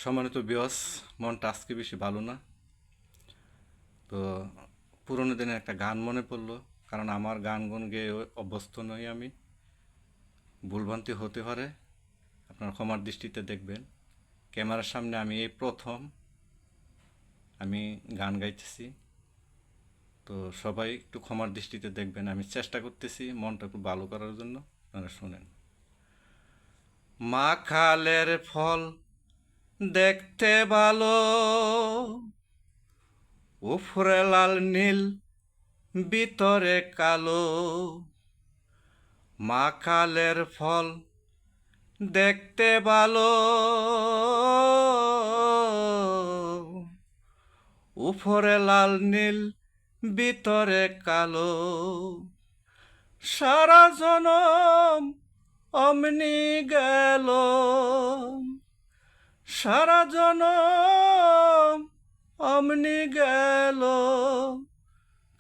সম্মানিত বিয়স, মনটা আজকে বেশি ভালো না। তো পুরোনো দিনের একটা গান মনে পড়লো, কারণ আমার গান গুন গেয়ে অভ্যস্ত নই আমি। ভুলভ্রান্তি হতে পারে, আপনার ক্ষমার দৃষ্টিতে দেখবেন। ক্যামেরার সামনে আমি এই প্রথম আমি গান গাইতেছি, তো সবাই একটু ক্ষমার দৃষ্টিতে দেখবেন। আমি চেষ্টা করতেছি মনটা একটু ভালো করার জন্য, আপনারা শোনেন। মাখালের ফল দেখতে ভালো, উপরে লাল নীল ভিতরে কালো। মাখালের ফল দেখতে ভালো, উপরে লাল নীল ভিতরে কালো। সারা জনম অমনি গেল, সারা জনম অমনি গেল।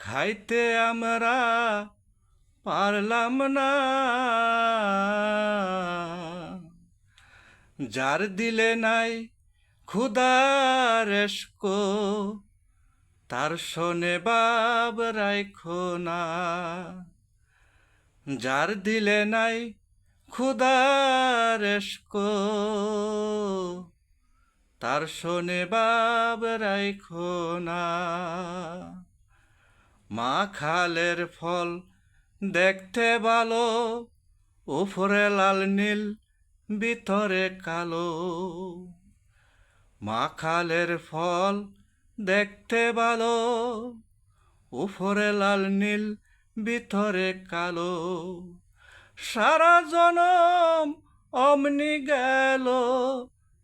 খাইতে আমরা পারলাম না, যার দিলে নাই ক্ষুধার এসকো, তার শোনে বাব রাইখো না। যার দিলে নাই ক্ষুধার এসকো, তার শোনে বাব রাইখো না। মাখালের ফল দেখতে ভালো, উপরে লাল নীল ভিতরে কালো। মাখালের ফল দেখতে ভালো, উপরে লাল নীল ভিতরে কালো। সারা জনম অমনি গেল,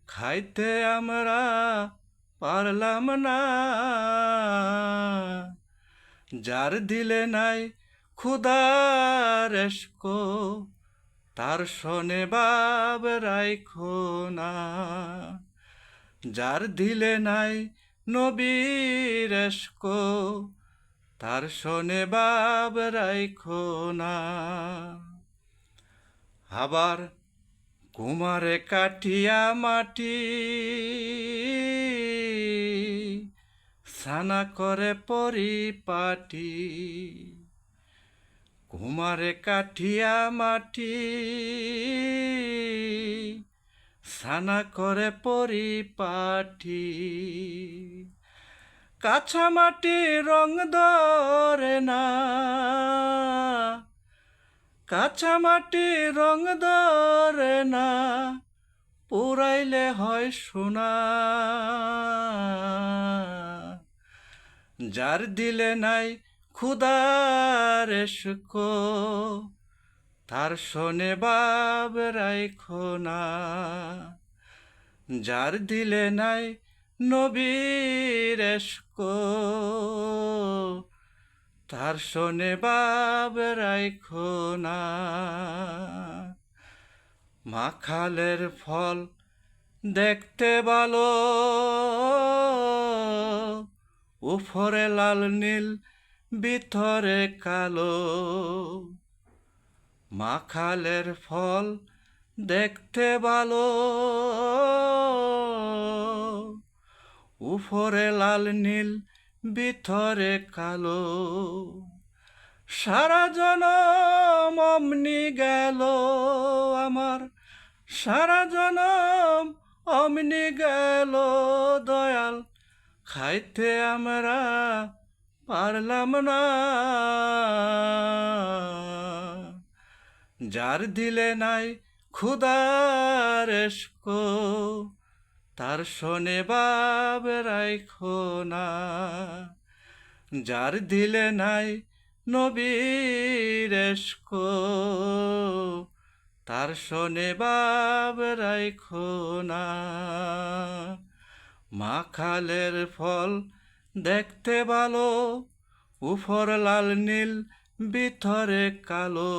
খাইতে আমরা পারলাম না। যার দিলে নাই ক্ষুধার এসকো, তার শোনে বাব রাইখো না। যার দিলে নাই নবীর এসকো, তার শোনে বাব রাইখো না। আবার কুমারে কাটিয়া মাটি, সানা করে পরিপাটি। কুমারে কাঠিয়া মাটি, সানা করে পরিপাটি। কাঁচা মাটি রং ধরে না, কাঁচা মাটি রং ধরে না, পুরাইলে হয় সোনা। যার দিলে নাই ক্ষুধার এসকো, তার শোনে বাব রাইখো না। যার দিলে নাই নবীর এসকো, তার শোনে বাব রাইখো না। মাখালের ফল দেখতে ভালো, উপরে লাল নীল ভিতরে কালো। মাখালের ফল দেখতে ভালো, উপরে লাল নীল ভিতরে কালো। সারা জনম অমনি গেল আমার, সারা জনম অমনি গেল দয়াল। খাইতে আমরা পারলাম না, যার দিলে নাই ক্ষুধার এসকো, তার শোনে বাব রাইখো না। যার দিলে নাই নবীর এসকো, তার শোনে বাব রাইখো না। মাখালের ফল দেখতে ভালো, উপর লাল নীল ভিতরে কালো।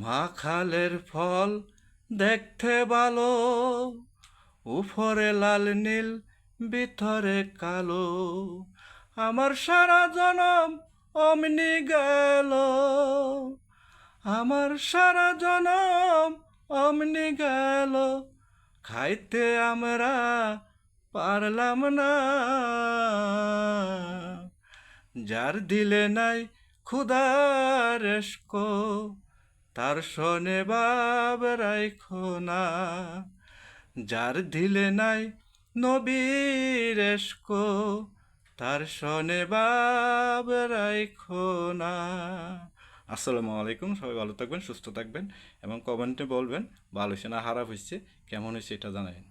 মাখালের ফল দেখতে ভালো, উপরে লাল নীল ভিতরে কালো। আমার সারা জনম অমনি গেল, আমার সারা জনম অমনি গেল। খাইতে আমরা পারলাম না, যার দিলে নাই ক্ষুধার রেশকো, তার শোনে বাব রাইখো না। যার দিলে নাই নবীর এশকো, তার শোনে বাব রাইখো না। আসসালামু আলাইকুম, সবাই ভালো থাকবেন, সুস্থ থাকবেন এবং কমেন্টে বলবেন ভালো হয়েছে না খারাপ হয়েছে, কেমন হয়েছে এটা জানাবেন।